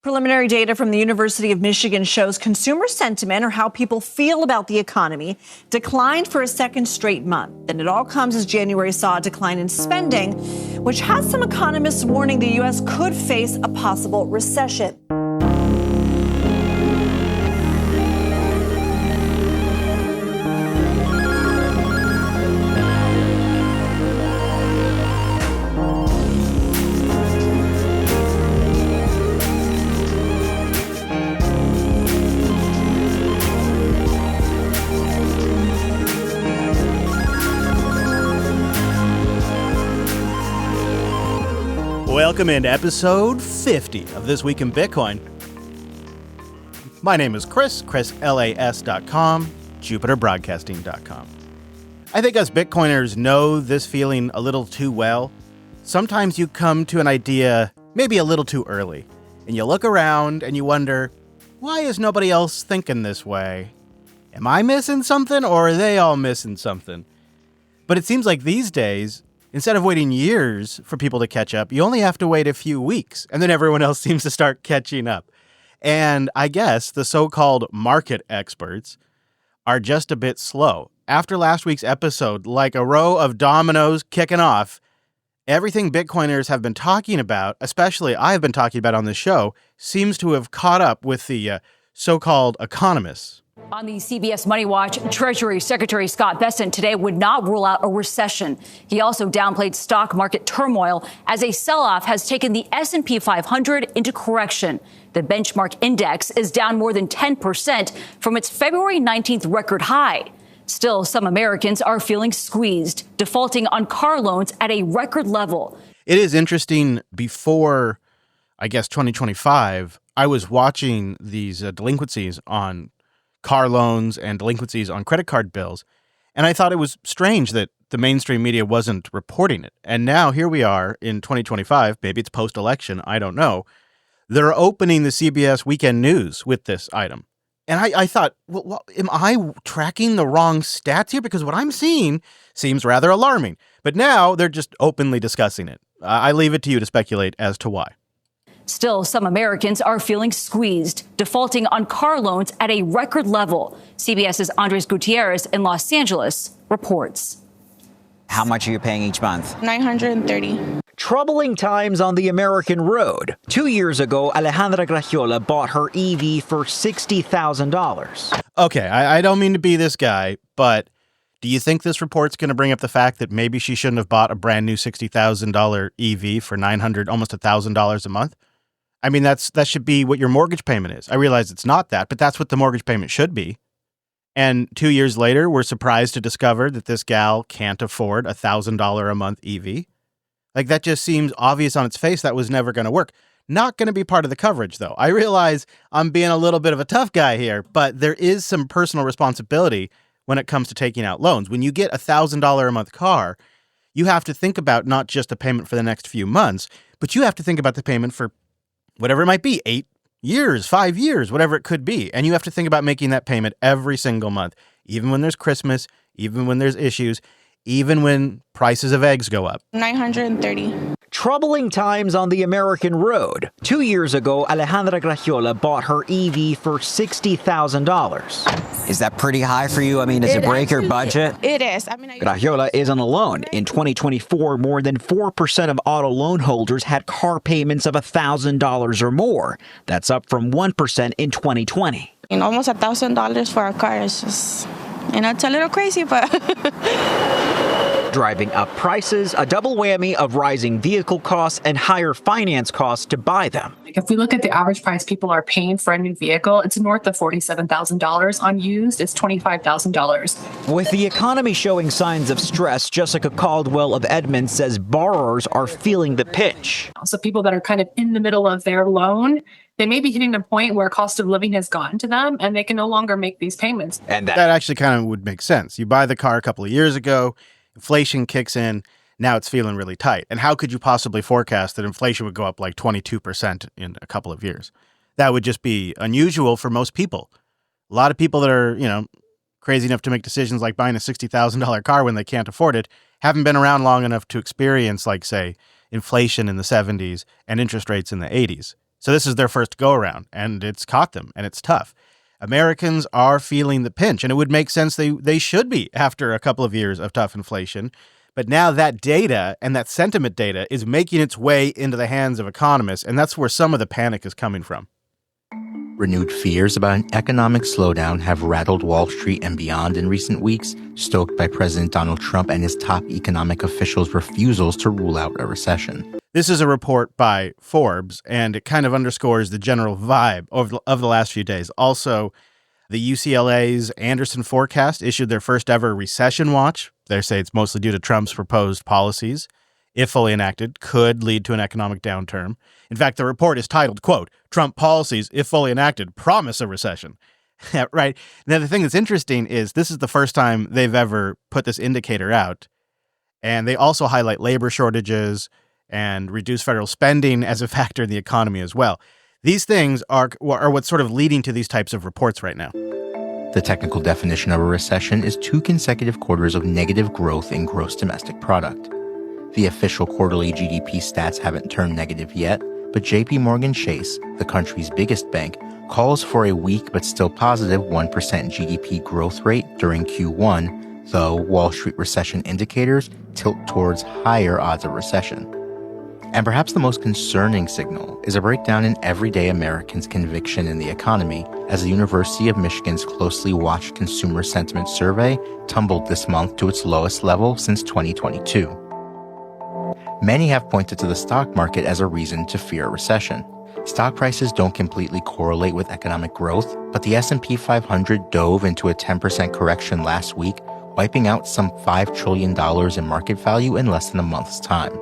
Preliminary data from the University of Michigan shows consumer sentiment, or how people feel about the economy, declined for a second straight month. And it all comes as January saw a decline in spending, which has some economists warning the U.S. could face a possible recession. Welcome into episode 50 of This Week in Bitcoin. My name is ChrisLAS.com, JupiterBroadcasting.com. I think us Bitcoiners know this feeling a little too well. Sometimes you come to an idea maybe a little too early, and you look around and you wonder, why is nobody else thinking this way? Am I missing something, or are they all missing something? But it seems like these days, instead of waiting years for people to catch up, you only have to wait a few weeks, and then everyone else seems to start catching up. And I guess the so-called market experts are just a bit slow. After last week's episode, like a row of dominoes kicking off, everything Bitcoiners have been talking about, especially I've been talking about on the show, seems to have caught up with the so-called economists. On the CBS Money Watch, Treasury Secretary Scott Bessent today would not rule out a recession. He also downplayed stock market turmoil as a sell-off has taken the S&P 500 into correction. The benchmark index is down more than 10% from its February 19th record high. Still, some Americans are feeling squeezed, defaulting on car loans at a record level. It is interesting. Before, I guess, 2025, I was watching these delinquencies on car loans and delinquencies on credit card bills. And I thought it was strange that the mainstream media wasn't reporting it. And now here we are in 2025, maybe it's post-election, I don't know. They're opening the CBS Weekend News with this item. And I thought, well, am I tracking the wrong stats here? Because what I'm seeing seems rather alarming. But now they're just openly discussing it. I leave it to you to speculate as to why. Still, some Americans are feeling squeezed, defaulting on car loans at a record level. CBS's Andres Gutierrez in Los Angeles reports. How much are you paying each month? $930. Troubling times on the American road. 2 years ago, Alejandra Gragiola bought her EV for $60,000. Okay, I don't mean to be this guy, but do you think this report's going to bring up the fact that maybe she shouldn't have bought a brand new $60,000 EV for $900, almost $1,000 a month? I mean, that should be what your mortgage payment is. I realize it's not that, but that's what the mortgage payment should be. And 2 years later, we're surprised to discover that this gal can't afford a $1,000 a month EV. Like, that just seems obvious on its face. That was never going to work. Not going to be part of the coverage, though. I realize I'm being a little bit of a tough guy here, but there is some personal responsibility when it comes to taking out loans. When you get a $1,000 a month car, you have to think about not just a payment for the next few months, but you have to think about the payment for whatever it might be, 8 years, 5 years, whatever it could be. And you have to think about making that payment every single month, even when there's Christmas, even when there's issues, even when prices of eggs go up. $930. Troubling times on the American road. 2 years ago, Alejandra Gragiola bought her EV for $60,000. Is that pretty high for you? I mean, does it break your budget? It is. Gragiola is on a loan. In 2024, more than 4% of auto loan holders had car payments of $1,000 or more. That's up from 1% in 2020. And almost $1,000 for a car is just, it's a little crazy, but driving up prices, a double whammy of rising vehicle costs and higher finance costs to buy them. If we look at the average price people are paying for a new vehicle, it's north of $47,000. On used, it's $25,000. With the economy showing signs of stress, Jessica Caldwell of Edmond says borrowers are feeling the pinch. So people that are kind of in the middle of their loan, they may be hitting a point where cost of living has gotten to them and they can no longer make these payments. And that actually kind of would make sense. You buy the car a couple of years ago, inflation kicks in, now it's feeling really tight. And how could you possibly forecast that inflation would go up like 22% in a couple of years? That would just be unusual for most people. A lot of people that are, crazy enough to make decisions like buying a $60,000 car when they can't afford it haven't been around long enough to experience, like, say, inflation in the 70s and interest rates in the 80s. So this is their first go-around, and it's caught them, and it's tough. Americans are feeling the pinch, and it would make sense they should be after a couple of years of tough inflation. But now that data and that sentiment data is making its way into the hands of economists, and that's where some of the panic is coming from. Renewed fears about an economic slowdown have rattled Wall Street and beyond in recent weeks, stoked by President Donald Trump and his top economic officials' refusals to rule out a recession. This is a report by Forbes, and it kind of underscores the general vibe of the last few days. Also, the UCLA's Anderson Forecast issued their first ever recession watch. They say it's mostly due to Trump's proposed policies. If fully enacted, could lead to an economic downturn. In fact, the report is titled, quote, Trump policies, if fully enacted, promise a recession. Right. Now, the thing that's interesting is this is the first time they've ever put this indicator out. And they also highlight labor shortages and reduced federal spending as a factor in the economy as well. These things are what's sort of leading to these types of reports right now. The technical definition of a recession is 2 consecutive quarters of negative growth in gross domestic product. The official quarterly GDP stats haven't turned negative yet, but JP Morgan Chase, the country's biggest bank, calls for a weak but still positive 1% GDP growth rate during Q1, though Wall Street recession indicators tilt towards higher odds of recession. And perhaps the most concerning signal is a breakdown in everyday Americans' conviction in the economy as the University of Michigan's closely watched consumer sentiment survey tumbled this month to its lowest level since 2022. Many have pointed to the stock market as a reason to fear a recession. Stock prices don't completely correlate with economic growth, but the S&P 500 dove into a 10% correction last week, wiping out some $5 trillion in market value in less than a month's time.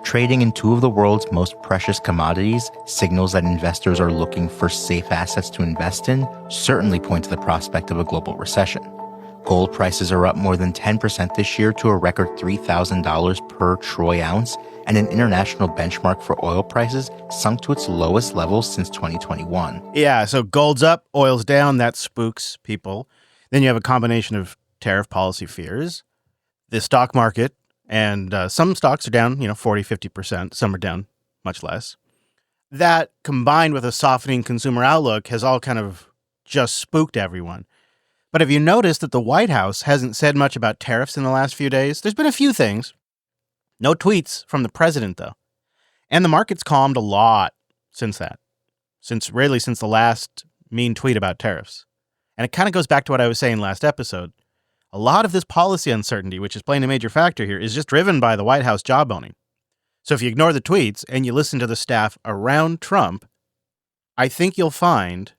Trading in 2 of the world's most precious commodities signals that investors are looking for safe assets to invest in, certainly point to the prospect of a global recession. Gold prices are up more than 10% this year to a record $3,000 per troy ounce, and an international benchmark for oil prices sunk to its lowest levels since 2021. Yeah, so gold's up, oil's down, that spooks people. Then you have a combination of tariff policy fears, the stock market, and some stocks are down, 40, 50%. Some are down much less. That, combined with a softening consumer outlook, has all kind of just spooked everyone. But have you noticed that the White House hasn't said much about tariffs in the last few days? There's been a few things. No tweets from the president, though. And the market's calmed a lot since that. Since the last mean tweet about tariffs. And it kind of goes back to what I was saying last episode. A lot of this policy uncertainty, which is playing a major factor here, is just driven by the White House jawboning. So if you ignore the tweets and you listen to the staff around Trump, I think you'll find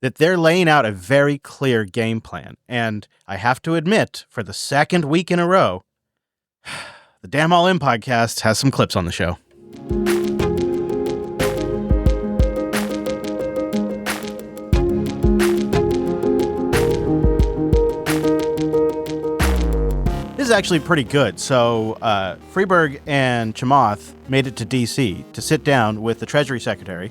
that they're laying out a very clear game plan. And I have to admit, for the second week in a row, the Damn All In podcast has some clips on the show. This is actually pretty good. So Freeberg and Chamath made it to D.C. to sit down with the Treasury Secretary,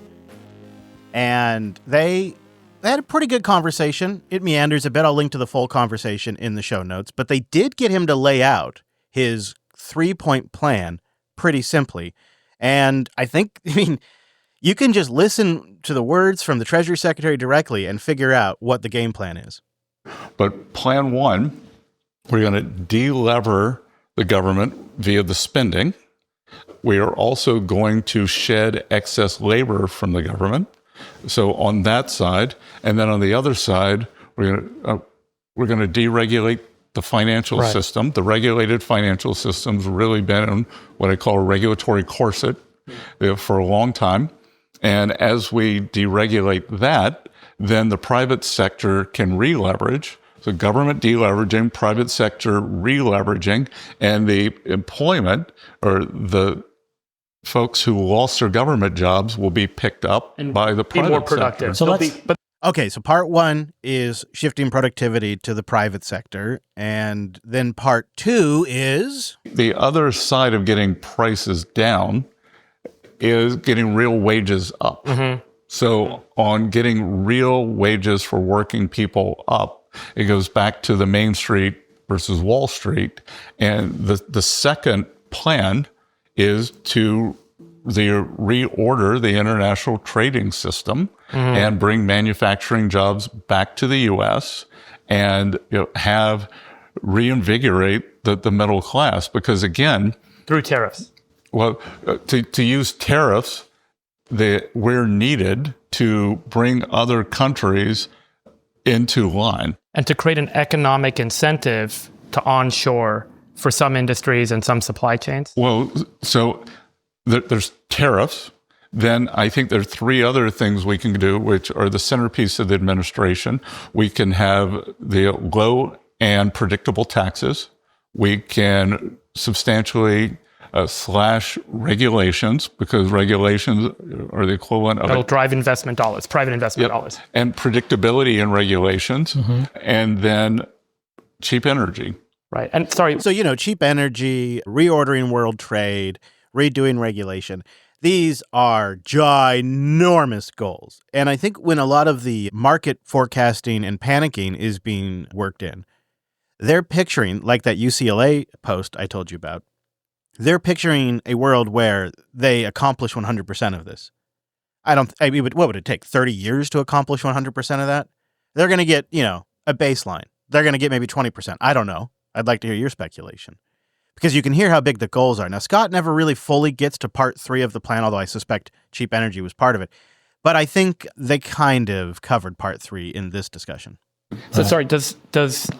and they had a pretty good conversation. It meanders a bit. I'll link to the full conversation in the show notes, but they did get him to lay out his 3-point plan pretty simply. And I mean, you can just listen to the words from the Treasury Secretary directly and figure out what the game plan is. But plan 1, we're going to de-lever the government via the spending. We are also going to shed excess labor from the government. So on that side, and then on the other side, we're going to deregulate the financial system. The regulated financial system's really been in what I call a regulatory corset for a long time. And as we deregulate that, then the private sector can re-leverage. So government deleveraging, private sector re-leveraging, and the employment or the folks who lost their government jobs will be picked up and by the private more productive. Sector. Okay, so part 1 is shifting productivity to the private sector, and then part 2 is the other side of getting prices down is getting real wages up. Mm-hmm. So on getting real wages for working people up, it goes back to the Main Street versus Wall Street, and the second plan is to reorder the international trading system and bring manufacturing jobs back to the U.S. and reinvigorate the middle class. Because again, through tariffs. Well, to use tariffs, we're needed to bring other countries into line. And to create an economic incentive to onshore for some industries and some supply chains? Well, so there's tariffs. Then I think there are three other things we can do, which are the centerpiece of the administration. We can have the low and predictable taxes. We can substantially slash regulations, because regulations are the equivalent of... That'll drive investment dollars, private investment dollars. And predictability in regulations. And then cheap energy. Right. And sorry. So, cheap energy, reordering world trade, redoing regulation. These are ginormous goals. And I think when a lot of the market forecasting and panicking is being worked in, they're picturing, like that UCLA post I told you about, they're picturing a world where they accomplish 100% of this. What would it take? 30 years to accomplish 100% of that? They're going to get, a baseline. They're going to get maybe 20%. I don't know. I'd like to hear your speculation. Because you can hear how big the goals are. Now, Scott never really fully gets to part 3 of the plan, although I suspect cheap energy was part of it. But I think they kind of covered part 3 in this discussion. So, sorry, does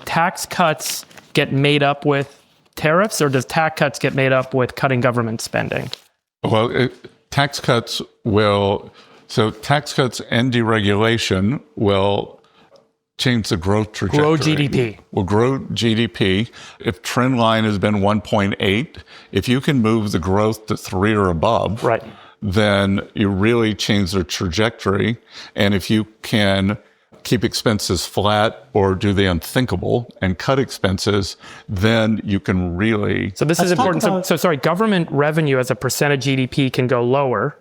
tax cuts get made up with tariffs, or does tax cuts get made up with cutting government spending? Well, tax cuts and deregulation will change the growth trajectory. Grow GDP. Will grow GDP. If trend line has been 1.8, if you can move the growth to 3 or above, right, then you really change the trajectory. And if you can keep expenses flat or do the unthinkable and cut expenses, then you can really... So this is important. So sorry, government revenue as a percent of GDP can go lower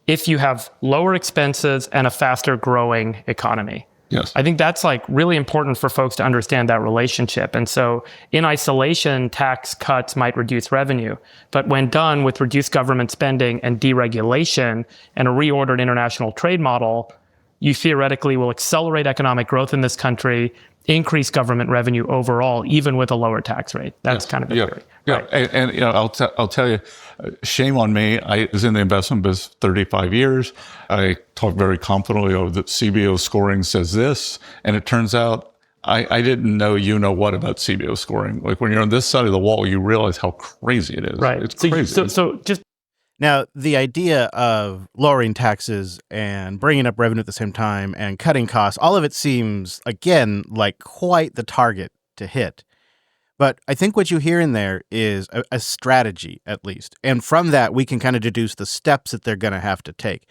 if you have lower expenses and a faster growing economy. Yes. I think that's really important for folks to understand that relationship. And so in isolation, tax cuts might reduce revenue. But when done with reduced government spending and deregulation and a reordered international trade model, you theoretically will accelerate economic growth in this country, increase government revenue overall, even with a lower tax rate. That's kind of the theory. Yeah, right. and I'll tell you, shame on me. I was in the investment business 35 years. I talk very confidently that CBO scoring says this, and it turns out I didn't know what about CBO scoring. Like when you're on this side of the wall, you realize how crazy it is. Right. It's crazy. So just... Now, the idea of lowering taxes and bringing up revenue at the same time and cutting costs, all of it seems, again, like quite the target to hit. But I think what you hear in there is a strategy, at least. And from that, we can kind of deduce the steps that they're going to have to take.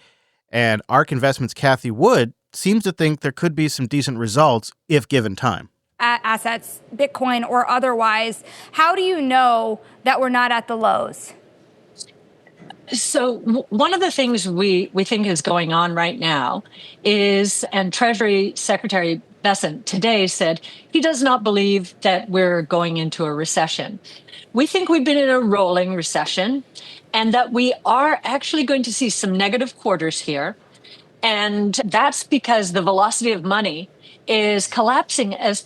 And ARK Investments' Kathy Wood seems to think there could be some decent results if given time. Assets, Bitcoin or otherwise, how do you know that we're not at the lows? So one of the things we think is going on right now is, and Treasury Secretary Bessent today said he does not believe that we're going into a recession. We think we've been in a rolling recession and that we are actually going to see some negative quarters here. And that's because the velocity of money is collapsing as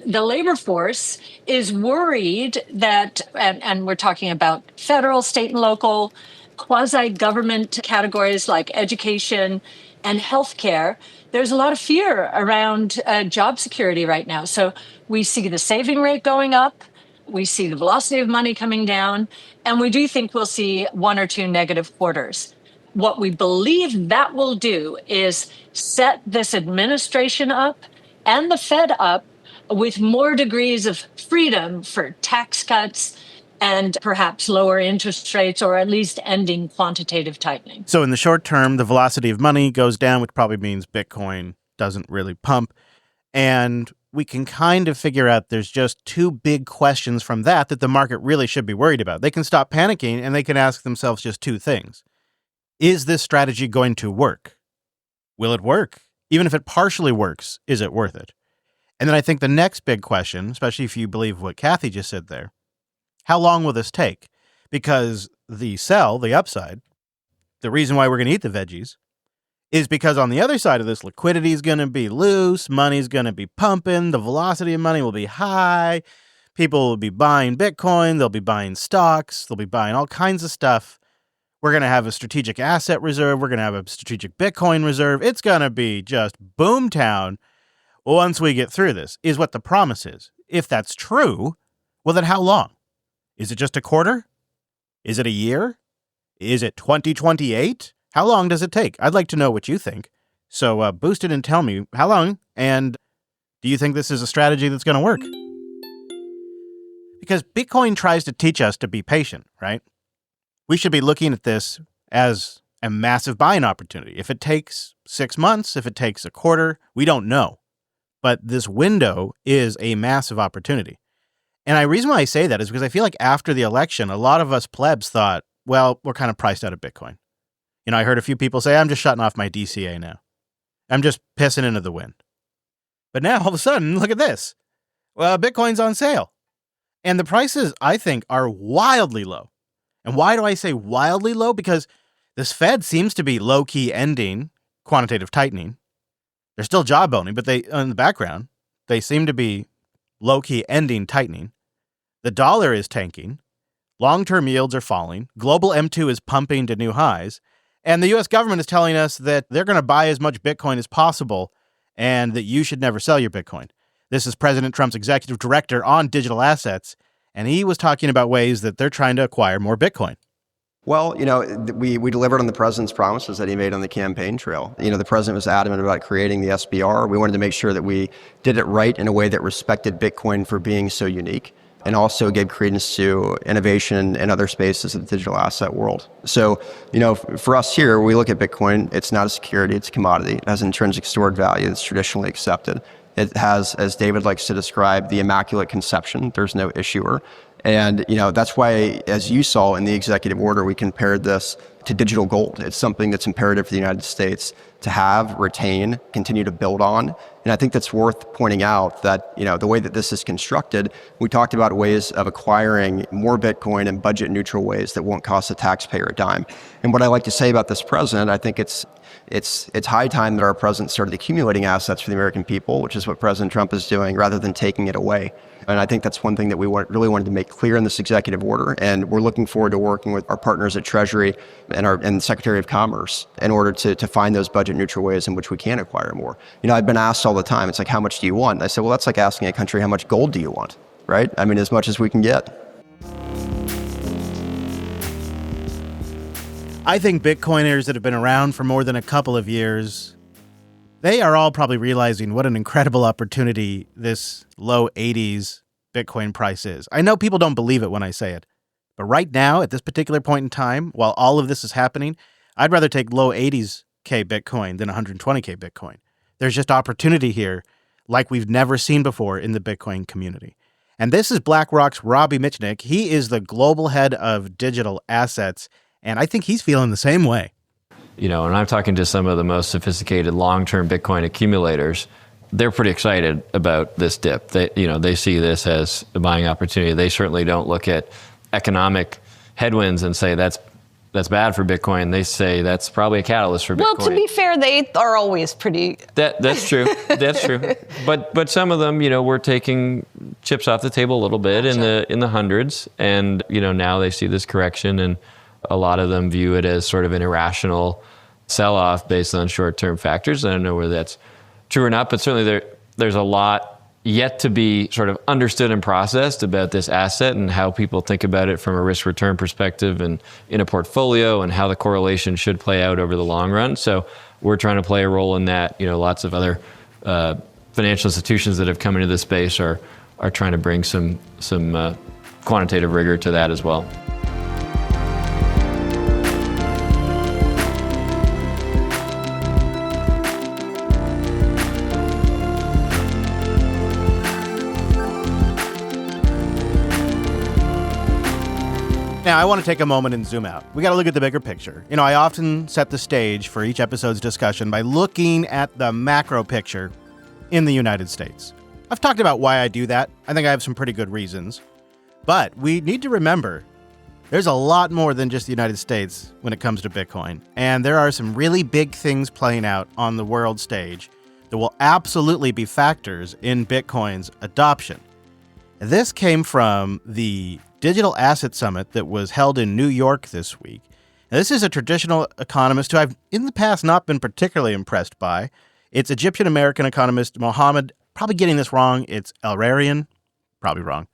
the labor force is worried that, and we're talking about federal, state, and local, quasi-government categories like education and healthcare. There's a lot of fear around job security right now. So we see the saving rate going up. We see the velocity of money coming down. And we do think we'll see 1 or 2 negative quarters. What we believe that will do is set this administration up and the Fed up with more degrees of freedom for tax cuts and perhaps lower interest rates, or at least ending quantitative tightening. So in the short term, the velocity of money goes down, which probably means Bitcoin doesn't really pump. And we can kind of figure out there's just 2 big questions from that the market really should be worried about. They can stop panicking and they can ask themselves just 2 things. Is this strategy going to work? Will it work? Even if it partially works, is it worth it? And then I think the next big question, especially if you believe what Kathy just said there, how long will this take? Because the sell, the upside, the reason why we're going to eat the veggies, is because on the other side of this, liquidity is going to be loose, money's going to be pumping, the velocity of money will be high, people will be buying Bitcoin, they'll be buying stocks, they'll be buying all kinds of stuff. We're going to have a strategic asset reserve, we're going to have a strategic Bitcoin reserve. It's going to be just boomtown once we get through this, is what the promise is. If that's true, well, then how long? Is it just a quarter? Is it a year? Is it 2028? How long does it take? I'd like to know what you think. So boost it and tell me how long, and do you think this is a strategy that's going to work? Because Bitcoin tries to teach us to be patient, right? We should be looking at this as a massive buying opportunity. If it takes 6 months, if it takes a quarter, we don't know. But this window is a massive opportunity. And the reason why I say that is because I feel like after the election, a lot of us plebs thought, well, we're kind of priced out of Bitcoin. I heard a few people say, I'm just shutting off my DCA now. I'm just pissing into the wind. But now, all of a sudden, look at this. Well, Bitcoin's on sale. And the prices, I think, are wildly low. And why do I say wildly low? Because this Fed seems to be low-key ending quantitative tightening. They're still jawboning, but in the background, they seem to be low-key ending tightening. The dollar is tanking. Long-term yields are falling. Global M2 is pumping to new highs. And the U.S. government is telling us that they're going to buy as much Bitcoin as possible and that you should never sell your Bitcoin. This is President Trump's executive director on digital assets, and he was talking about ways that they're trying to acquire more Bitcoin. Well, we delivered on the president's promises that he made on the campaign trail. The president was adamant about creating the SBR. We wanted to make sure that we did it right in a way that respected Bitcoin for being so unique and also gave credence to innovation in other spaces of the digital asset world. So, for us here, we look at Bitcoin, it's not a security, it's a commodity. It has intrinsic stored value that's traditionally accepted. It has, as David likes to describe, the immaculate conception. There's no issuer. And, that's why, as you saw in the executive order, we compared this to digital gold. It's something that's imperative for the United States to have, retain, continue to build on. And I think that's worth pointing out that, the way that this is constructed, we talked about ways of acquiring more Bitcoin in budget neutral ways that won't cost the taxpayer a dime. And what I like to say about this president, I think it's high time that our president started accumulating assets for the American people, which is what President Trump is doing, rather than taking it away. And I think that's one thing that we really wanted to make clear in this executive order. And we're looking forward to working with our partners at Treasury and the Secretary of Commerce in order to find those budget neutral ways in which we can acquire more. I've been asked all the time, it's like, how much do you want? And I said, well, that's like asking a country, how much gold do you want, right? As much as we can get. I think Bitcoiners that have been around for more than a couple of years, they are all probably realizing what an incredible opportunity this low 80s Bitcoin price is. I know people don't believe it when I say it, but right now, at this particular point in time, while all of this is happening, I'd rather take low 80s K Bitcoin than 120K Bitcoin. There's just opportunity here like we've never seen before in the Bitcoin community. And this is BlackRock's Robbie Mitchnick. He is the global head of digital assets, and I think he's feeling the same way. And I'm talking to some of the most sophisticated long-term Bitcoin accumulators. They're pretty excited about this dip. They see this as a buying opportunity. They certainly don't look at economic headwinds and say that's bad for Bitcoin. They say that's probably a catalyst for Bitcoin. Well, to be fair, they are always pretty. That's true. That's true. But some of them, we're taking chips off the table a little bit in the hundreds, and now they see this correction, and a lot of them view it as sort of an irrational sell-off based on short-term factors. I don't know whether that's true or not, but certainly there's a lot yet to be sort of understood and processed about this asset and how people think about it from a risk-return perspective and in a portfolio and how the correlation should play out over the long run. So we're trying to play a role in that. Lots of other financial institutions that have come into this space are trying to bring some quantitative rigor to that as well. Now, I want to take a moment and zoom out. We got to look at the bigger picture. I often set the stage for each episode's discussion by looking at the macro picture in the United States. I've talked about why I do that. I think I have some pretty good reasons. But we need to remember There's a lot more than just the United States when it comes to Bitcoin, and there are some really big things playing out on the world stage that will absolutely be factors in Bitcoin's adoption. This came from the Digital Asset Summit that was held in New York this week. Now, this is a traditional economist who I've in the past not been particularly impressed by. It's Egyptian-American economist Mohammed, probably getting this wrong, it's El-Rarian, probably wrong.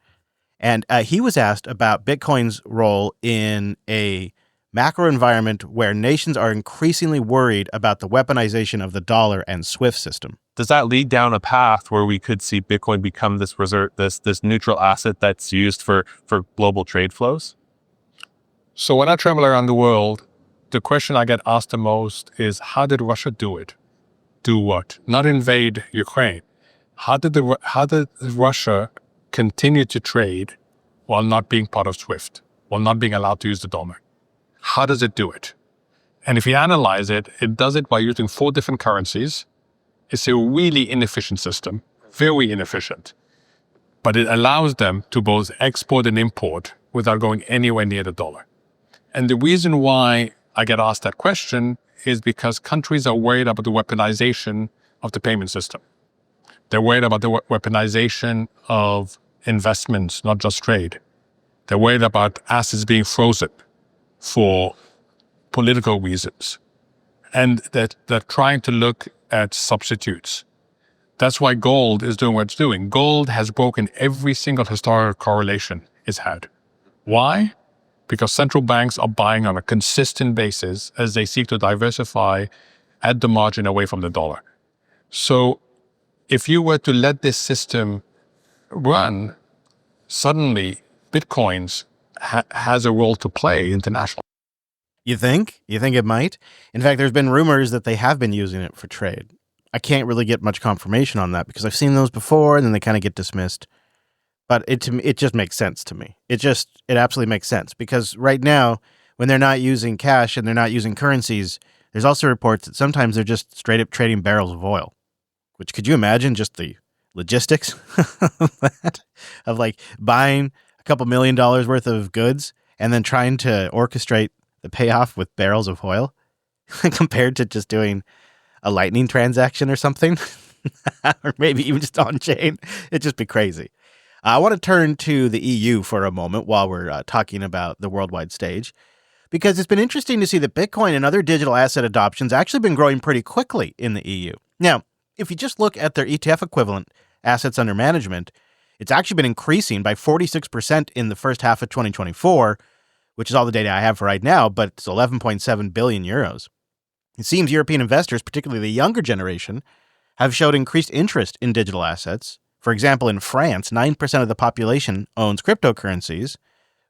And he was asked about Bitcoin's role in a macro environment where nations are increasingly worried about the weaponization of the dollar and SWIFT system. Does that lead down a path where we could see Bitcoin become this reserve, this neutral asset that's used for global trade flows? So when I travel around the world, the question I get asked the most is, how did Russia do it? Do what? Not invade Ukraine. How did Russia continue to trade while not being part of SWIFT, while not being allowed to use the dollar? How does it do it? And if you analyze it, it does it by using 4 different currencies. It's a really inefficient system, very inefficient. But it allows them to both export and import without going anywhere near the dollar. And the reason why I get asked that question is because countries are worried about the weaponization of the payment system. They're worried about the weaponization of investments, not just trade. They're worried about assets being frozen for political reasons. And they're trying to look at substitutes. That's why gold is doing what it's doing. Gold has broken every single historical correlation it's had. Why? Because central banks are buying on a consistent basis as they seek to diversify at the margin away from the dollar. So if you were to let this system run, suddenly Bitcoins has a role to play internationally. You think? You think it might? In fact, there's been rumors that they have been using it for trade. I can't really get much confirmation on that because I've seen those before and then they kind of get dismissed. But it just makes sense to me. It absolutely makes sense because right now, when they're not using cash and they're not using currencies, there's also reports that sometimes they're just straight up trading barrels of oil. Which, could you imagine just the logistics of that? Of like buying a couple $1 million worth of goods and then trying to orchestrate the payoff with barrels of oil compared to just doing a lightning transaction or something, or maybe even just on chain. It'd just be crazy. I want to turn to the EU for a moment while we're talking about the worldwide stage, because it's been interesting to see that Bitcoin and other digital asset adoptions actually been growing pretty quickly in the EU. Now, if you just look at their ETF equivalent assets under management, it's actually been increasing by 46% in the first half of 2024, which is all the data I have for right now, but it's 11.7 billion euros. It seems European investors, particularly the younger generation, have showed increased interest in digital assets. For example, in France, 9% of the population owns cryptocurrencies,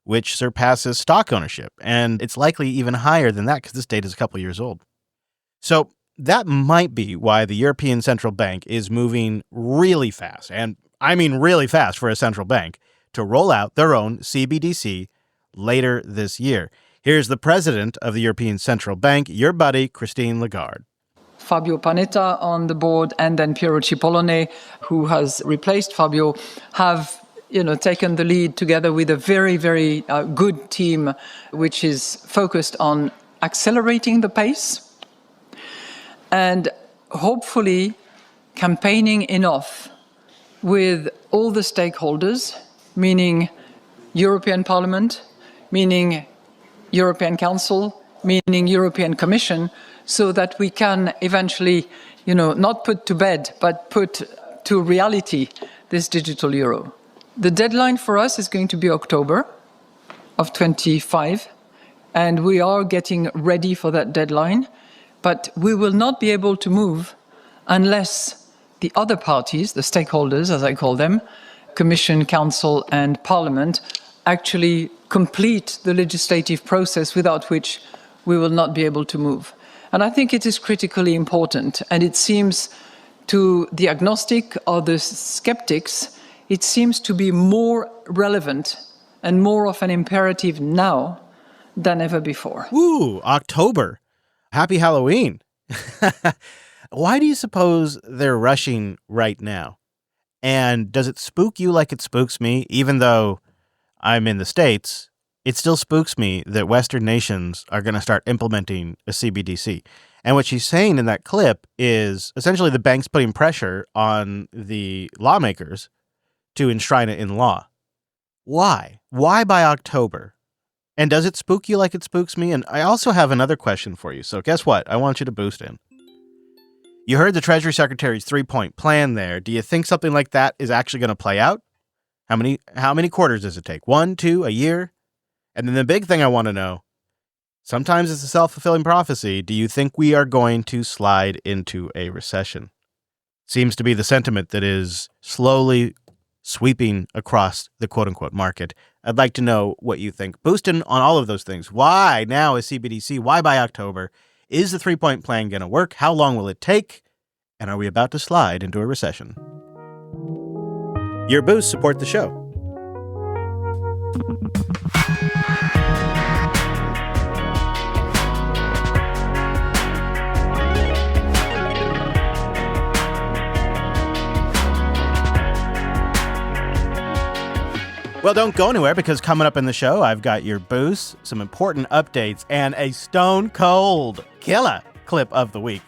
which surpasses stock ownership. And it's likely even higher than that because this data is a couple years old. So that might be why the European Central Bank is moving really fast, and I mean really fast for a central bank, to roll out their own CBDC later this year. Here's the president of the European Central Bank, your buddy, Christine Lagarde. Fabio Panetta on the board and then Piero Cipollone, who has replaced Fabio, have taken the lead together with a very, very good team, which is focused on accelerating the pace and hopefully campaigning enough with all the stakeholders, meaning European Parliament, meaning European Council, meaning European Commission, so that we can eventually, not put to bed, but put to reality this digital euro. The deadline for us is going to be October of 25, and we are getting ready for that deadline. But we will not be able to move unless the other parties, the stakeholders, as I call them, Commission, Council, and Parliament, actually complete the legislative process, without which we will not be able to move. And I think it is critically important. And it seems to the agnostic or the skeptics, it seems to be more relevant and more of an imperative now than ever before. Ooh, October. Happy Halloween. Why do you suppose they're rushing right now? And does it spook you like it spooks me, even though I'm in the States? it still spooks me that Western nations are going to start implementing a CBDC. And what she's saying in that clip is essentially the banks putting pressure on the lawmakers to enshrine it in law. Why? Why by October? And does it spook you like it spooks me? And I also have another question for you. So guess what? I want you to boost in. You heard the Treasury Secretary's 3-point plan there. Do you think something like that is actually going to play out? How many quarters does it take? 1, 2, a year? And then the big thing I want to know, sometimes it's a self-fulfilling prophecy. Do you think we are going to slide into a recession? Seems to be the sentiment that is slowly sweeping across the quote-unquote market. I'd like to know what you think. Boosting on all of those things. Why now is CBDC? Why by October? Is the 3-point plan going to work? How long will it take? And are we about to slide into a recession? Your boosts support the show. Well, don't go anywhere, because coming up in the show, I've got your boosts, some important updates, and a stone cold killer clip of the week.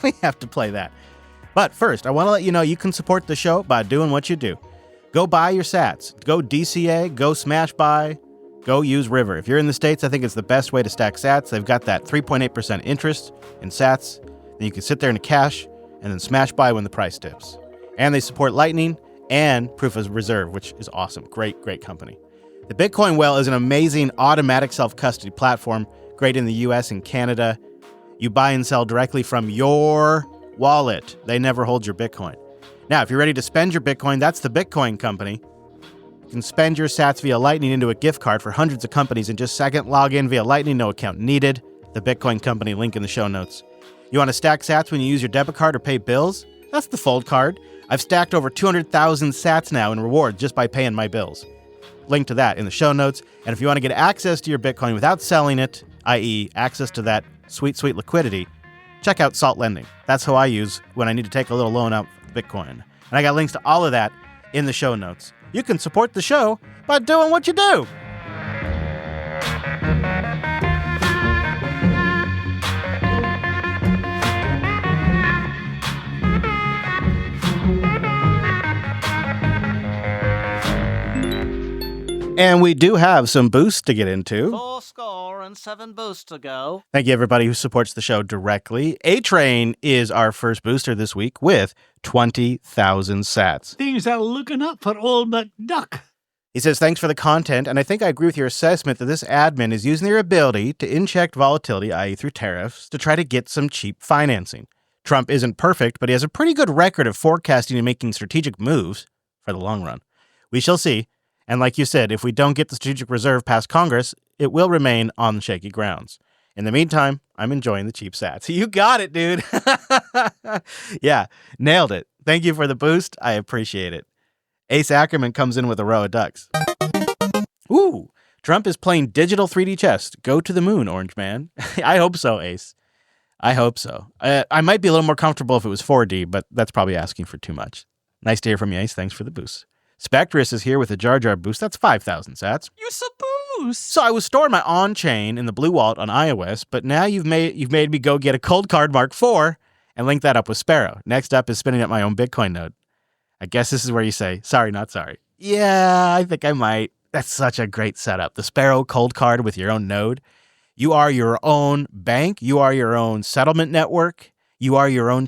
We have to play that. But first, I want to let you know you can support the show by doing what you do. Go buy your sats. Go DCA, go smash buy, go use River. If you're in the States, I think it's the best way to stack sats. They've got that 3.8% interest in sats. Then you can sit there in cash and then smash buy when the price dips. And they support Lightning and Proof of Reserve, which is awesome. Great, great company. The Bitcoin Well is an amazing automatic self-custody platform, great in the US and Canada. You buy and sell directly from your wallet. They never hold your Bitcoin. Now, if you're ready to spend your Bitcoin, that's the Bitcoin Company. You can spend your sats via Lightning into a gift card for hundreds of companies in just a second. Log in via Lightning, no account needed. The Bitcoin Company, link in the show notes. You want to stack sats when you use your debit card or pay bills? That's the Fold card. I've stacked over 200,000 sats now in rewards just by paying my bills. Link to that in the show notes. And if you want to get access to your Bitcoin without selling it, i.e. access to that sweet, sweet liquidity, check out Salt Lending. That's who I use when I need to take a little loan out for Bitcoin. And I got links to all of that in the show notes. You can support the show by doing what you do. And we do have some boosts to get into. 7 boosts to go. Thank you, everybody who supports the show directly. A-Train is our first booster this week with 20,000 sats. Things are looking up for old McDuck. He says, thanks for the content, and I think I agree with your assessment that this admin is using their ability to inject volatility, i.e. through tariffs, to try to get some cheap financing. Trump isn't perfect, but he has a pretty good record of forecasting and making strategic moves for the long run. We shall see. And like you said, if we don't get the strategic reserve past Congress, it will remain on shaky grounds. In the meantime, I'm enjoying the cheap sats. You got it, dude. Yeah, nailed it. Thank you for the boost. I appreciate it. Ace Ackerman comes in with a row of ducks. Ooh, Trump is playing digital 3D chess. Go to the moon, Orange Man. I hope so, Ace. I hope so. I might be a little more comfortable if it was 4D, but that's probably asking for too much. Nice to hear from you, Ace. Thanks for the boost. Spectrus is here with a Jar Jar boost. That's 5,000 sats. You suppose? So I was storing my on-chain in the Blue Wallet on iOS, but now you've made me go get a Cold Card Mark IV and link that up with Sparrow. Next up is spinning up my own Bitcoin node. I guess this is where you say, sorry, not sorry. Yeah, I think I might. That's such a great setup. The Sparrow Cold Card with your own node. You are your own bank. You are your own settlement network. You are your own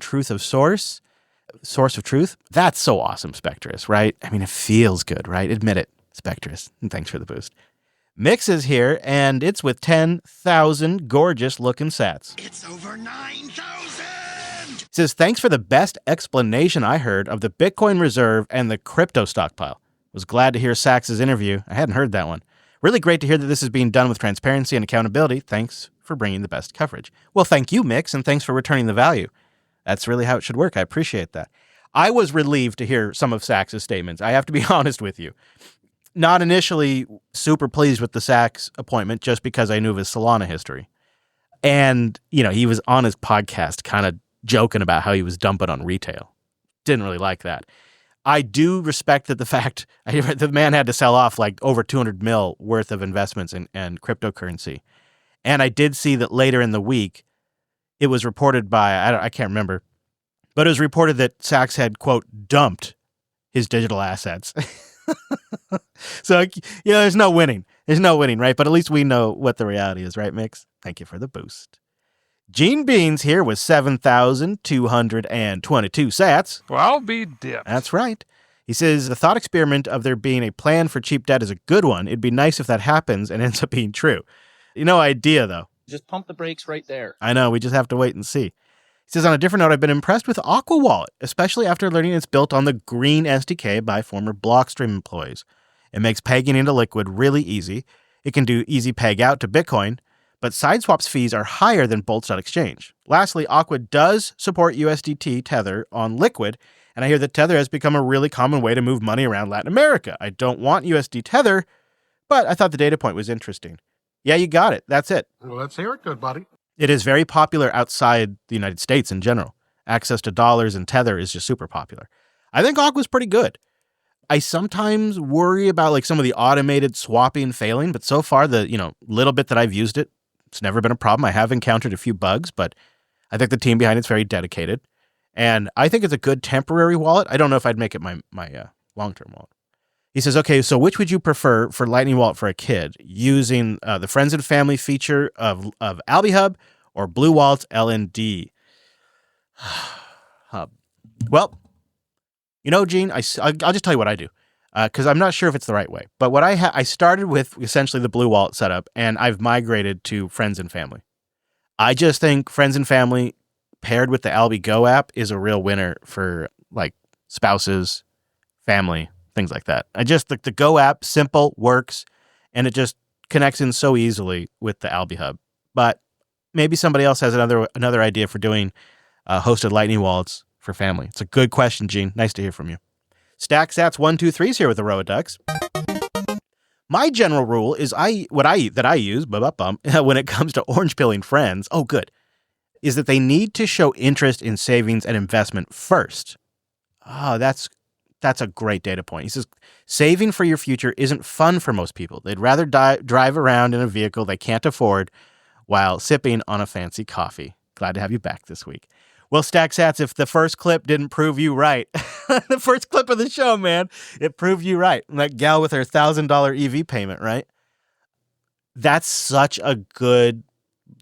source of truth. That's so awesome, Spectrus, right? I mean, it feels good, right? Admit it, Spectrus. And thanks for the boost. Mix is here, and it's with 10,000 gorgeous-looking sats. It's over 9,000! Says, thanks for the best explanation I heard of the Bitcoin reserve and the crypto stockpile. Was glad to hear Sachs's interview. I hadn't heard that one. Really great to hear that this is being done with transparency and accountability. Thanks for bringing the best coverage. Well, thank you, Mix, and thanks for returning the value. That's really how it should work. I appreciate that. I was relieved to hear some of Sachs's statements. I have to be honest with you. Not initially super pleased with the Sachs appointment just because I knew of his Solana history. And, he was on his podcast kind of joking about how he was dumping on retail. Didn't really like that. I do respect that the man had to sell off like over 200 mil worth of investments in cryptocurrency. And I did see that later in the week, it was reported by, I can't remember, but it was reported that Sachs had, quote, dumped his digital assets. So, there's no winning. There's no winning, right? But at least we know what the reality is, right, Mix? Thank you for the boost. Gene Beans here with 7,222 sats. Well, I'll be dipped. That's right. He says, the thought experiment of there being a plan for cheap debt is a good one. It'd be nice if that happens and ends up being true. No idea, though. Just pump the brakes right there. I know. We just have to wait and see. He says, on a different note, I've been impressed with Aqua Wallet, especially after learning it's built on the Green SDK by former Blockstream employees. It makes pegging into Liquid really easy. It can do easy peg out to Bitcoin, but Sideswap's fees are higher than Bolts.exchange. Lastly, Aqua does support USDT Tether on Liquid, and I hear that Tether has become a really common way to move money around Latin America. I don't want USD Tether, but I thought the data point was interesting. Yeah, you got it. That's it. Well, let's hear it, good buddy. It is very popular outside the United States in general. Access to dollars and Tether is just super popular. I think Aqua's pretty good. I sometimes worry about like some of the automated swapping failing, but so far the, little bit that I've used it, it's never been a problem. I have encountered a few bugs, but I think the team behind it's very dedicated. And I think it's a good temporary wallet. I don't know if I'd make it my long-term wallet. He says, okay, so which would you prefer for Lightning Wallet for a kid? Using the Friends and Family feature of AlbiHub or Blue Wallet's LND? Hub. Well, Gene, I'll just tell you what I do because I'm not sure if it's the right way. But what I started with essentially the Blue Wallet setup, and I've migrated to Friends and Family. I just think Friends and Family paired with the Albi Go app is a real winner for like spouses, family, things like that. The Go app, simple, works, and it just connects in so easily with the AlbiHub. But maybe somebody else has another idea for doing hosted Lightning wallets for family. It's a good question, Gene. Nice to hear from you. StackSats123 is here with the Roadux. My general rule is what I use when it comes to orange pilling friends. Oh, good. Is that they need to show interest in savings and investment first. Oh, that's a great data point. He says, saving for your future isn't fun for most people. They'd rather drive around in a vehicle they can't afford while sipping on a fancy coffee. Glad to have you back this week. Well, StackSats, if the first clip didn't prove you right, the first clip of the show, man, it proved you right. That gal with her $1,000 EV payment, right? That's such a good,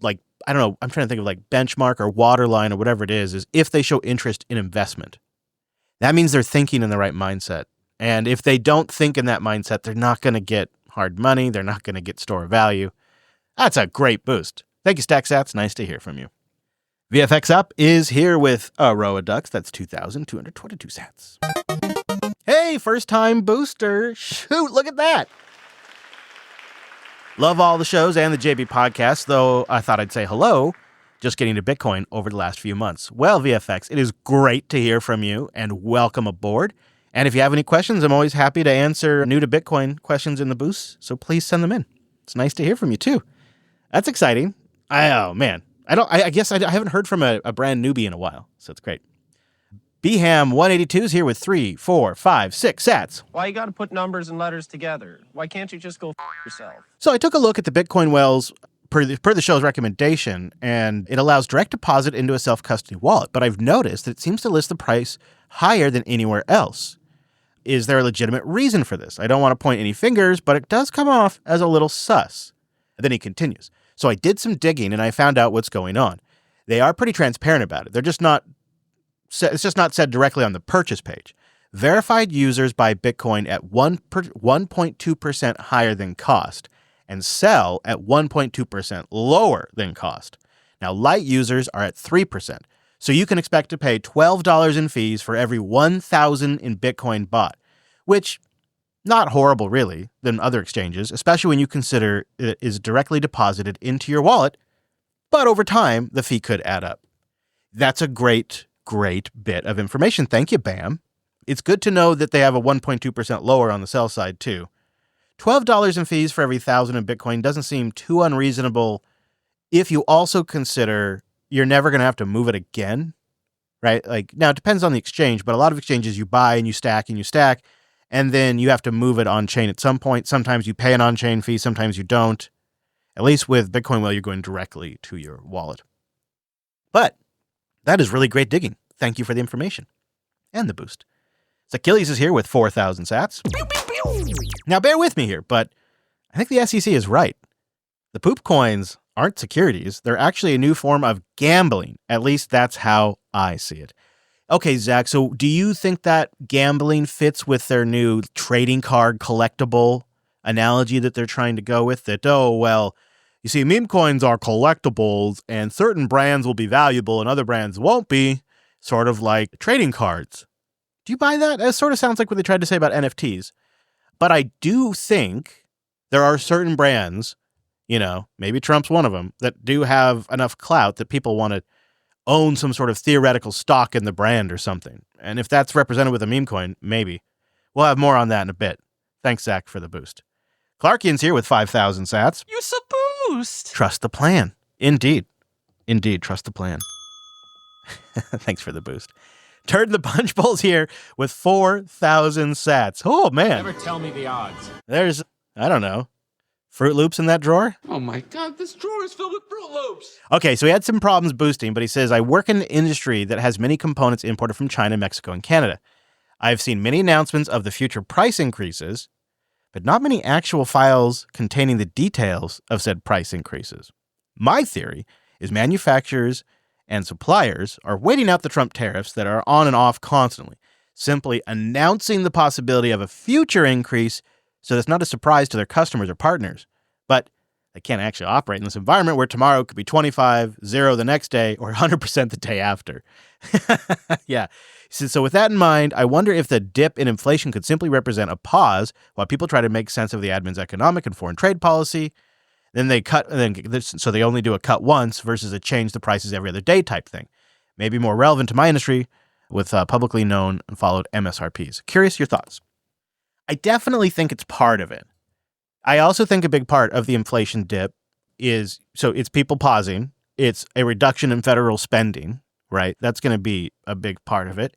I don't know, I'm trying to think of benchmark or waterline or whatever it is if they show interest in investment. That means they're thinking in the right mindset. And if they don't think in that mindset, they're not going to get hard money. They're not going to get store value. That's a great boost. Thank you, StackSats. Nice to hear from you. VFX Up is here with a row of ducks. That's 2,222 sats. Hey, first time booster. Shoot, look at that. Love all the shows and the JB podcast, though I thought I'd say hello. Just getting to Bitcoin over the last few months. Well, VFX, it is great to hear from you and welcome aboard. And if you have any questions, I'm always happy to answer new to Bitcoin questions in the boost. So please send them in. It's nice to hear from you too. That's exciting. Oh man. I guess I haven't heard from a brand newbie in a while, so it's great. Beham182 is here with 3, 4, 5, 6 sats. Why you got to put numbers and letters together? Why can't you just go yourself? So I took a look at the Bitcoin Wells per the show's recommendation, and it allows direct deposit into a self-custody wallet. But I've noticed that it seems to list the price higher than anywhere else. Is there a legitimate reason for this? I don't want to point any fingers, but it does come off as a little sus. And then he continues. So I did some digging and I found out what's going on. They are pretty transparent about it. It's just not said directly on the purchase page. Verified users buy Bitcoin at 1.2% higher than cost and sell at 1.2% lower than cost. Now, light users are at 3%. So you can expect to pay $12 in fees for every 1,000 in Bitcoin bought, which not horrible, really, than other exchanges, especially when you consider it is directly deposited into your wallet. But over time, the fee could add up. That's a great bit of information. Thank you, BAM. It's good to know that they have a 1.2% lower on the sell side, too. $12 in fees for every 1,000 in Bitcoin doesn't seem too unreasonable if you also consider you're never going to have to move it again. right? Like, now it depends on the exchange, but a lot of exchanges you buy and you stack, and then you have to move it on chain at some point. Sometimes you pay an on-chain fee, sometimes you don't. At least with Bitcoin Whale, you're going directly to your wallet. But that is really great digging. Thank you for the information and the boost. Achilles is here with 4,000 sats. Now, bear with me here, but I think the SEC is right. The poop coins aren't securities. They're actually a new form of gambling. At least that's how I see it. Okay, Zach, so do you think that gambling fits with their new trading card collectible analogy that they're trying to go with? That, oh, well, you see, meme coins are collectibles and certain brands will be valuable and other brands won't be, sort of like trading cards. Do you buy that? It sort of sounds like what they tried to say about NFTs. But I do think there are certain brands, maybe Trump's one of them, that do have enough clout that people want to own some sort of theoretical stock in the brand or something. And if that's represented with a meme coin, maybe. We'll have more on that in a bit. Thanks, Zach, for the boost. Clarkian's here with 5,000 sats. You a boost. Trust the plan. Indeed, trust the plan. Thanks for the boost. Turd the Punch Bowl's here with 4,000 sats. Oh, man. Never tell me the odds. There's, I don't know, Fruit Loops in that drawer? Oh my God, this drawer is filled with Fruit Loops. Okay, so he had some problems boosting, but he says, I work in an industry that has many components imported from China, Mexico, and Canada. I've seen many announcements of the future price increases, but not many actual files containing the details of said price increases. My theory is manufacturers and suppliers are waiting out the Trump tariffs that are on and off constantly, simply announcing the possibility of a future increase so that's not a surprise to their customers or partners. But they can't actually operate in this environment where tomorrow could be 25, 0 the next day, or 100% the day after. Yeah. So with that in mind, I wonder if the dip in inflation could simply represent a pause while people try to make sense of the admin's economic and foreign trade policy. Then they cut, so they only do a cut once versus a change the prices every other day type thing. Maybe more relevant to my industry with publicly known and followed MSRPs. Curious your thoughts. I definitely think it's part of it. I also think a big part of the inflation dip is, so it's people pausing. It's a reduction in federal spending, right? That's going to be a big part of it.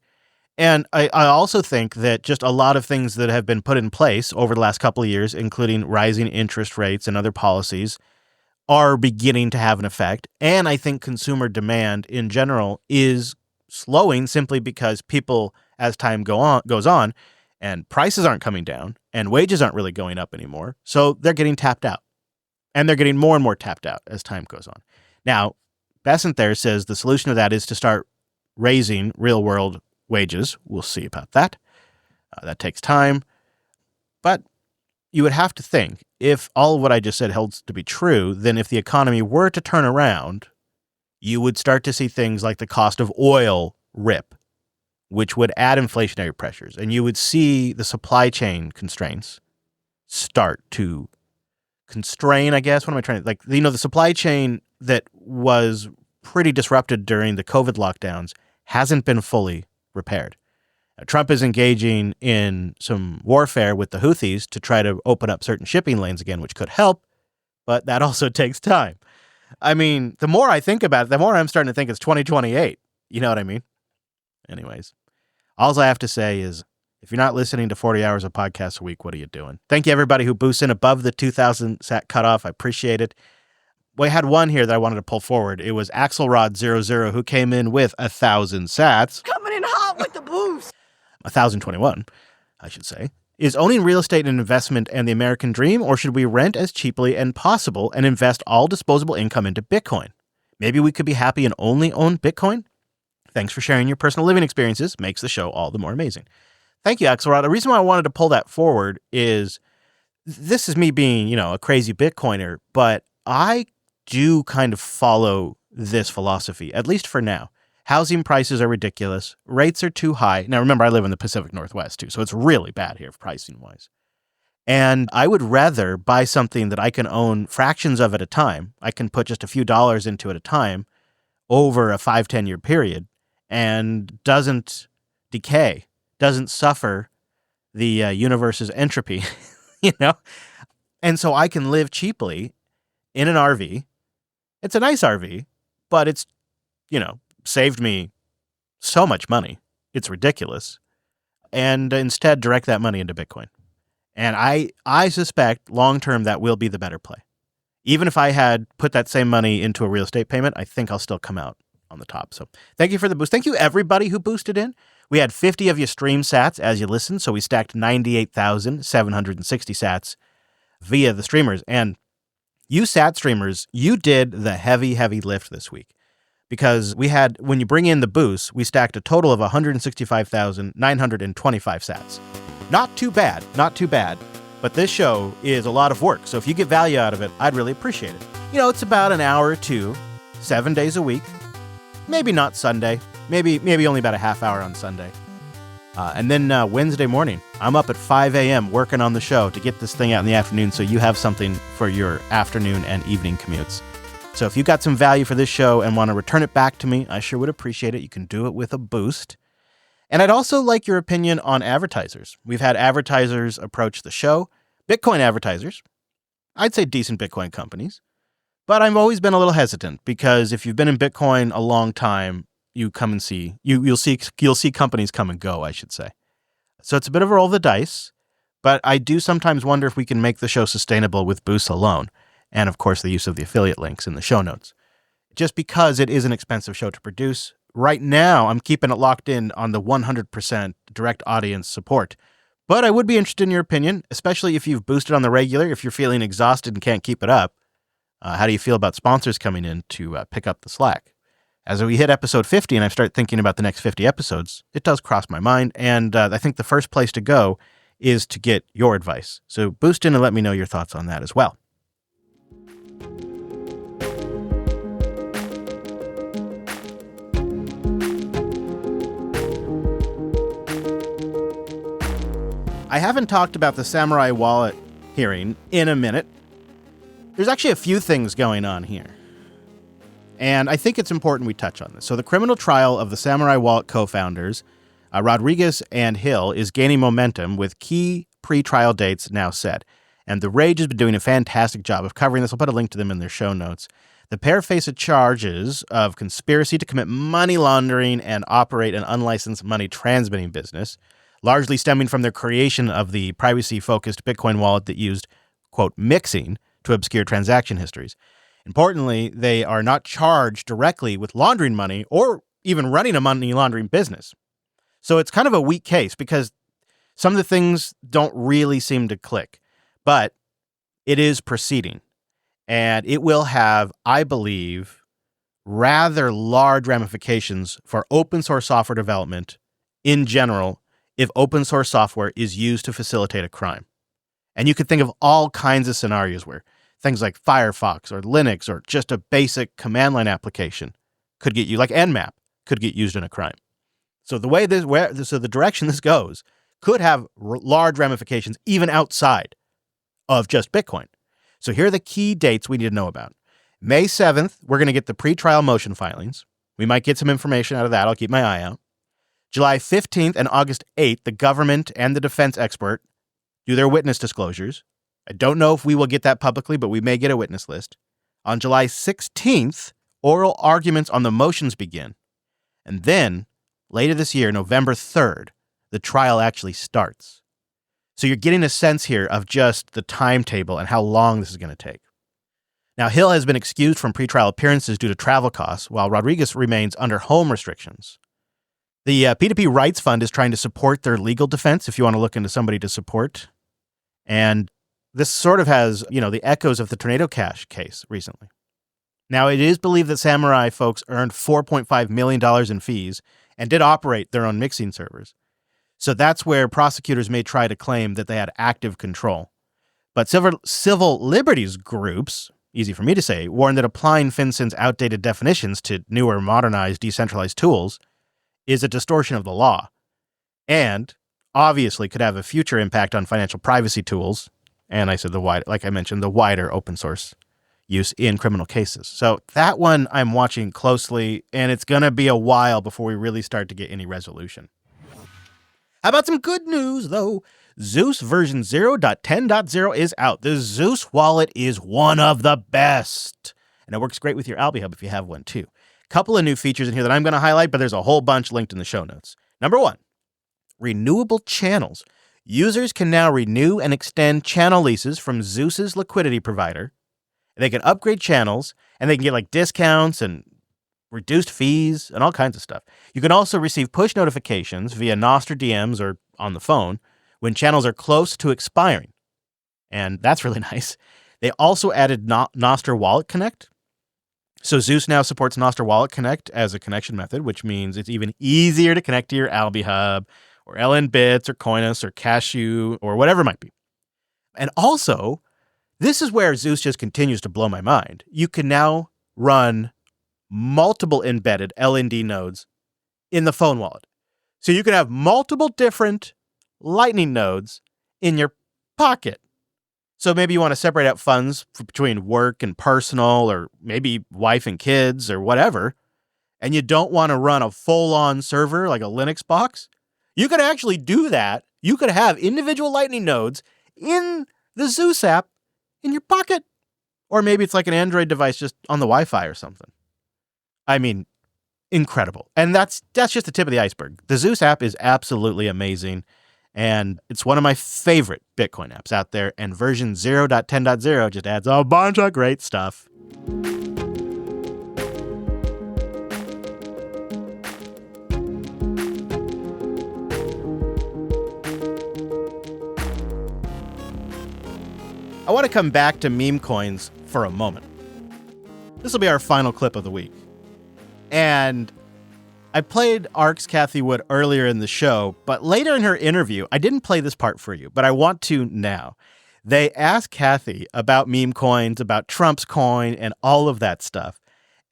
And I also think that just a lot of things that have been put in place over the last couple of years, including rising interest rates and other policies, are beginning to have an effect. And I think consumer demand in general is slowing simply because people, as time goes on, and prices aren't coming down, and wages aren't really going up anymore, so they're getting tapped out. And they're getting more and more tapped out as time goes on. Now, Besant there says the solution to that is to start raising real-world wages. We'll see about that. That takes time. But you would have to think, if all of what I just said holds to be true, then if the economy were to turn around, you would start to see things like the cost of oil rip, which would add inflationary pressures. And you would see the supply chain constraints start to constrain, I guess. What am I trying to, the supply chain that was pretty disrupted during the COVID lockdowns hasn't been fully repaired. Trump is engaging in some warfare with the Houthis to try to open up certain shipping lanes again, which could help, but that also takes time. I mean, the more I think about it, the more I'm starting to think it's 2028. You know what I mean? Anyways, all I have to say is, if you're not listening to 40 hours of podcasts a week, what are you doing? Thank you, everybody who boosts in above the 2,000 sat cutoff. I appreciate it. We had one here that I wanted to pull forward. It was Axelrod00, who came in with 1,000 sats. Coming in hot with the boost. 1,021, I should say. Is owning real estate an investment and the American dream, or should we rent as cheaply as possible and invest all disposable income into Bitcoin? Maybe we could be happy and only own Bitcoin? Thanks for sharing your personal living experiences. Makes the show all the more amazing. Thank you, Axelrod. The reason why I wanted to pull that forward is this is me being, a crazy Bitcoiner, but I do kind of follow this philosophy, at least for now. Housing prices are ridiculous. Rates are too high. Now, remember, I live in the Pacific Northwest, too, so it's really bad here pricing-wise. And I would rather buy something that I can own fractions of at a time. I can put just a few dollars into at a time over a 5-10 year period and doesn't decay, doesn't suffer the universe's entropy, And so I can live cheaply in an RV. It's a nice RV, but it's, saved me so much money. It's ridiculous. And instead direct that money into Bitcoin. And I suspect long-term that will be the better play. Even if I had put that same money into a real estate payment, I think I'll still come out on the top. So thank you for the boost. Thank you, everybody who boosted in. We had 50 of you stream sats as you listened, so we stacked 98,760 sats via the streamers. And you sat streamers, you did the heavy, heavy lift this week. Because we had, when you bring in the boost, we stacked a total of 165,925 sats. Not too bad, not too bad. But this show is a lot of work, so if you get value out of it, I'd really appreciate it. You know, it's about an hour or two, 7 days a week. Maybe not Sunday. Maybe only about a half hour on Sunday. And then Wednesday morning, I'm up at 5 a.m. working on the show to get this thing out in the afternoon so you have something for your afternoon and evening commutes. So if you got some value for this show and want to return it back to me, I sure would appreciate it. You can do it with a boost. And I'd also like your opinion on advertisers. We've had advertisers approach the show, Bitcoin advertisers. I'd say decent Bitcoin companies. But I've always been a little hesitant because if you've been in Bitcoin a long time, you come and see, you'll see companies come and go, I should say. So it's a bit of a roll of the dice, but I do sometimes wonder if we can make the show sustainable with boosts alone. And of course, the use of the affiliate links in the show notes. Just because it is an expensive show to produce, right now, I'm keeping it locked in on the 100% direct audience support. But I would be interested in your opinion, especially if you've boosted on the regular, if you're feeling exhausted and can't keep it up. How do you feel about sponsors coming in to pick up the slack? As we hit episode 50 and I start thinking about the next 50 episodes, it does cross my mind. And I think the first place to go is to get your advice. So boost in and let me know your thoughts on that as well. I haven't talked about the Samurai Wallet hearing in a minute. There's actually a few things going on here. And I think it's important we touch on this. So the criminal trial of the Samurai Wallet co-founders, Rodriguez and Hill, is gaining momentum with key pre-trial dates now set. And The Rage has been doing a fantastic job of covering this. I'll put a link to them in their show notes. The pair face charges of conspiracy to commit money laundering and operate an unlicensed money transmitting business, largely stemming from their creation of the privacy-focused Bitcoin wallet that used, quote, mixing to obscure transaction histories. Importantly, they are not charged directly with laundering money or even running a money laundering business. So it's kind of a weak case because some of the things don't really seem to click, but it is proceeding. And it will have, I believe, rather large ramifications for open source software development in general if open source software is used to facilitate a crime. And you could think of all kinds of scenarios where things like Firefox or Linux or just a basic command line application could get you, like Nmap, could get used in a crime. So the direction this goes could have large ramifications even outside of just Bitcoin. So here are the key dates we need to know about. May 7th, we're going to get the pre-trial motion filings. We might get some information out of that. I'll keep my eye out. July 15th and August 8th, the government and the defense expert do their witness disclosures. I don't know if we will get that publicly, but we may get a witness list. On July 16th, oral arguments on the motions begin. And then, later this year, November 3rd, the trial actually starts. So you're getting a sense here of just the timetable and how long this is going to take. Now, Hill has been excused from pretrial appearances due to travel costs, while Rodriguez remains under home restrictions. The P2P Rights Fund is trying to support their legal defense if you want to look into somebody to support. And this sort of has, the echoes of the Tornado Cash case recently. Now, it is believed that Samurai folks earned $4.5 million in fees and did operate their own mixing servers. So that's where prosecutors may try to claim that they had active control. But civil liberties groups, easy for me to say, warn that applying FinCEN's outdated definitions to newer, modernized, decentralized tools is a distortion of the law, and obviously could have a future impact on financial privacy tools. And I said like I mentioned, the wider open source use in criminal cases. So that one I'm watching closely, and it's going to be a while before we really start to get any resolution. How about some good news, though? Zeus version 0.10.0 is out. The Zeus wallet is one of the best, and it works great with your Albi Hub if you have one, too. Couple of new features in here that I'm going to highlight, but there's a whole bunch linked in the show notes. Number 1, renewable channels. Users can now renew and extend channel leases from Zeus's liquidity provider. They can upgrade channels, and they can get like discounts and reduced fees and all kinds of stuff. You can also receive push notifications via Nostr DMs or on the phone when channels are close to expiring. And that's really nice. They also added Nostr Wallet Connect. So Zeus now supports Nostr Wallet Connect as a connection method, which means it's even easier to connect to your Alby Hub or LN Bits or Coinus or Cashew or whatever it might be. And also, this is where Zeus just continues to blow my mind. You can now run multiple embedded LND nodes in the phone wallet. So you can have multiple different Lightning nodes in your pocket. So maybe you want to separate out funds between work and personal, or maybe wife and kids or whatever, and you don't want to run a full-on server like a Linux box. You could actually do that. You could have individual Lightning nodes in the Zeus app in your pocket. Or maybe it's like an Android device just on the Wi-Fi or something. I mean, incredible. And that's just the tip of the iceberg. The Zeus app is absolutely amazing. And it's one of my favorite Bitcoin apps out there. And version 0.10.0 just adds a bunch of great stuff. I want to come back to meme coins for a moment. This will be our final clip of the week. And I played ARC's Cathie Wood earlier in the show, but later in her interview, I didn't play this part for you, but I want to now. They asked Cathie about meme coins, about Trump's coin, and all of that stuff.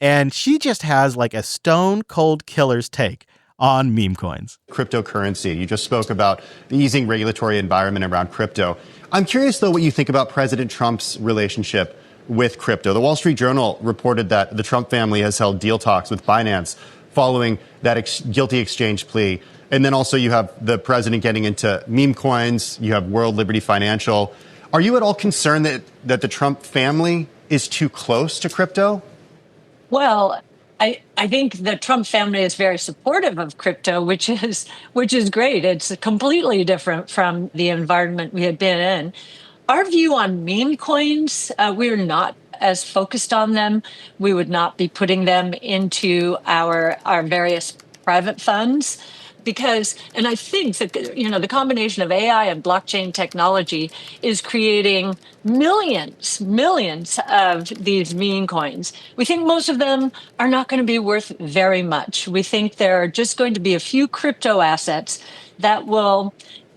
And she just has like a stone cold killer's take on meme coins. Cryptocurrency. You just spoke about the easing regulatory environment around crypto. I'm curious, though, what you think about President Trump's relationship with crypto. The Wall Street Journal reported that the Trump family has held deal talks with Binance following that guilty exchange plea. And then also you have the president getting into meme coins. You have World Liberty Financial. Are you at all concerned that the Trump family is too close to crypto? Well, I think the Trump family is very supportive of crypto, which is great. It's completely different from the environment we had been in. Our view on meme coins, we're not as focused on them. We would not be putting them into our various private funds because, and I think that, the combination of AI and blockchain technology is creating millions of these meme coins. We think most of them are not going to be worth very much. We think there are just going to be a few crypto assets that will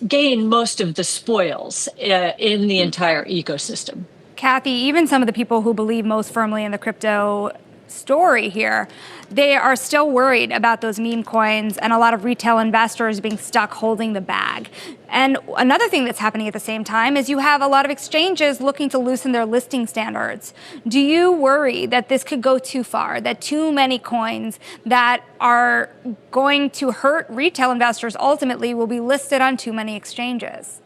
gain most of the spoils in the entire ecosystem. Cathie, even some of the people who believe most firmly in the crypto story here, they are still worried about those meme coins and a lot of retail investors being stuck holding the bag. And another thing that's happening at the same time is you have a lot of exchanges looking to loosen their listing standards. Do you worry that this could go too far, that too many coins that are going to hurt retail investors ultimately will be listed on too many exchanges?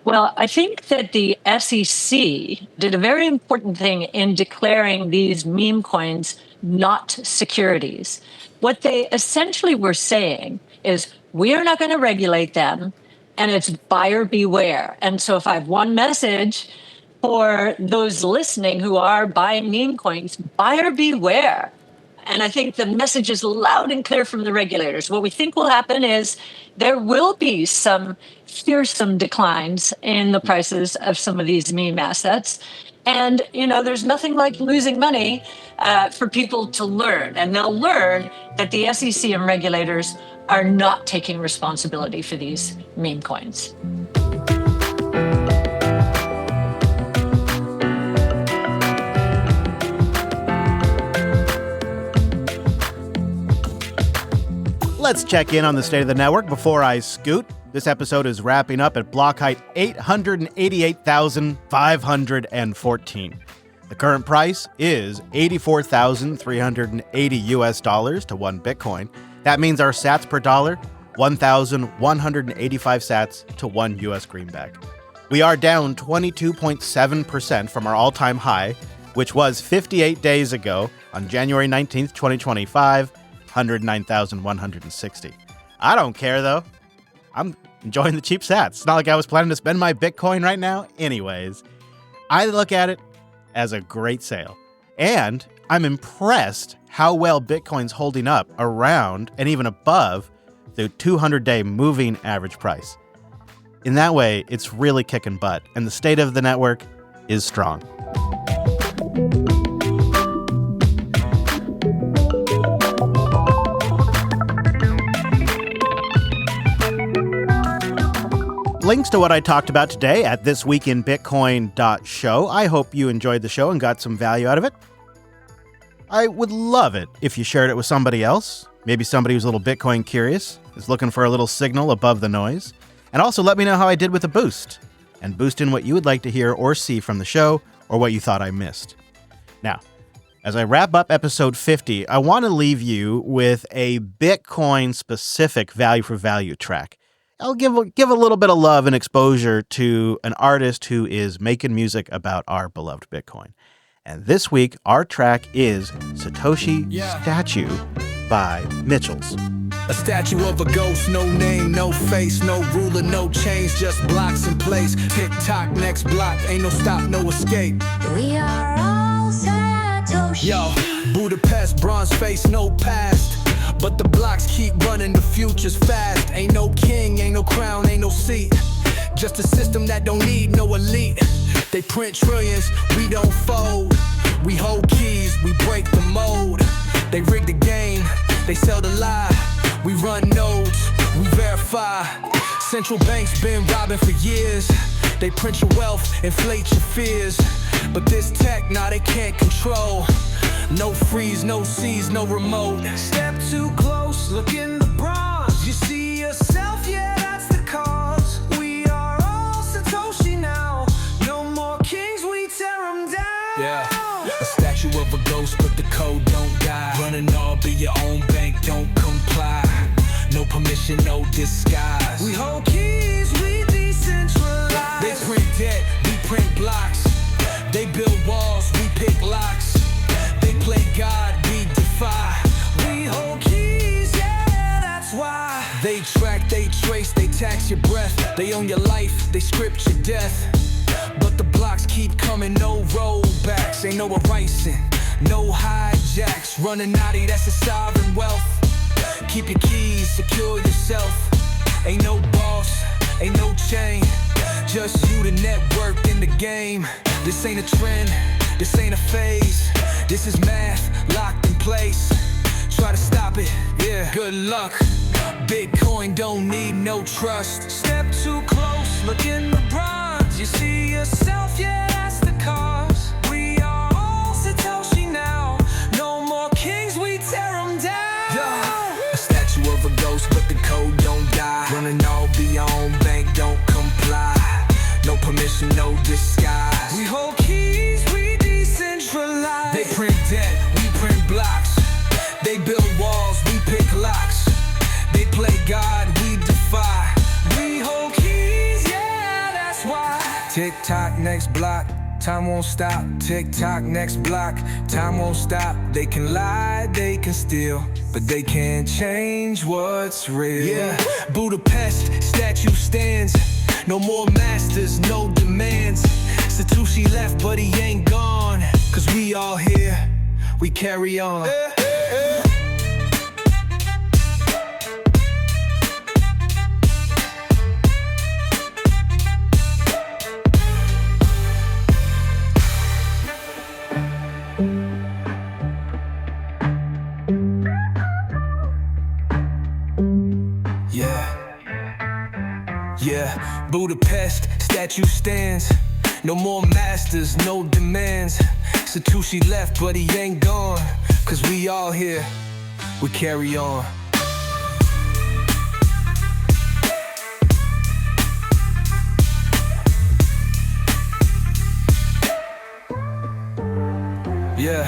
Well, I think that the SEC did a very important thing in declaring these meme coins not securities. What they essentially were saying is, we are not going to regulate them, and it's buyer beware. And so if I have one message for those listening who are buying meme coins, buyer beware. And I think the message is loud and clear from the regulators. What we think will happen is there will be some fearsome declines in the prices of some of these meme assets. And, there's nothing like losing money for people to learn. And they'll learn that the SEC and regulators are not taking responsibility for these meme coins. Let's check in on the state of the network before I scoot. This episode is wrapping up at block height 888,514. The current price is $84,380 to one Bitcoin. That means our sats per dollar, 1,185 sats to one US greenback. We are down 22.7% from our all-time high, which was 58 days ago on January 19th, 2025, 109,160. I don't care, though. I'm enjoying the cheap sats. It's not like I was planning to spend my Bitcoin right now. Anyways, I look at it as a great sale. And I'm impressed how well Bitcoin's holding up around and even above the 200-day moving average price. In that way, it's really kicking butt, and the state of the network is strong. Links to what I talked about today at thisweekinbitcoin.show. I hope you enjoyed the show and got some value out of it. I would love it if you shared it with somebody else, maybe somebody who's a little Bitcoin curious, is looking for a little signal above the noise. And also let me know how I did with the boost, and boost in what you would like to hear or see from the show or what you thought I missed. Now, as I wrap up episode 50, I want to leave you with a Bitcoin-specific value for value track. I'll give a little bit of love and exposure to an artist who is making music about our beloved Bitcoin. And this week, our track is Satoshi Statue by Mitchells. A statue of a ghost, no name, no face, no ruler, no chains, just blocks in place. Tick tock, next block, ain't no stop, no escape. We are all Satoshi. Yo, Budapest, bronze face, no past. But the blocks keep running, the future's fast. Ain't no king, ain't no crown, ain't no seat. Just a system that don't need no elite. They print trillions, we don't fold. We hold keys, we break the mold. They rig the game, they sell the lie. We run nodes, we verify. Central banks been robbing for years. They print your wealth, inflate your fears. But this tech, nah, they can't control. No freeze, no C's, no remote. Step too close, look in the bronze. You see yourself, yeah, that's the cause. We are all Satoshi now. No more kings, we tear them down. Yeah, a statue of a ghost, but the code don't die. Running all, be your own bank, don't comply. No permission, no disguise. We hold keys, we decentralize. They print debt, we print blocks. They build walls, we pick locks. They play God, we defy. We hold keys, yeah, that's why. They track, they trace, they tax your breath. They own your life, they script your death. But the blocks keep coming, no rollbacks. Ain't no erasing, no hijacks. Running naughty, that's a sovereign wealth. Keep your keys, secure yourself. Ain't no boss, ain't no chain. Just you, the network in the game. This ain't a trend, this ain't a phase. This is math, locked in place. Try to stop it, yeah, good luck. Bitcoin don't need no trust. Step too close, look in the bronze. You see yourself, yeah, that's the cause. We are all Satoshi now. No more kings, we tear them down. Yeah. A statue of a ghost, but the code don't die. Running all, be your own bank, don't comply. No permission, no disguise. We hold keys, we decentralize. They print debt, we print blocks. They build walls, we pick locks. They play God, we defy. We hold keys, yeah, that's why. Tick tock, next block, time won't stop. Tick tock, next block, time won't stop. They can lie, they can steal, but they can't change what's real. Yeah, Budapest, statue stands. No more masters, no demands. Satoshi left, but he ain't gone. Cause we all here, we carry on. Yeah, Budapest, statue stands. No more masters, no demands. Satoshi left, but he ain't gone. Cause we all here, we carry on. Yeah.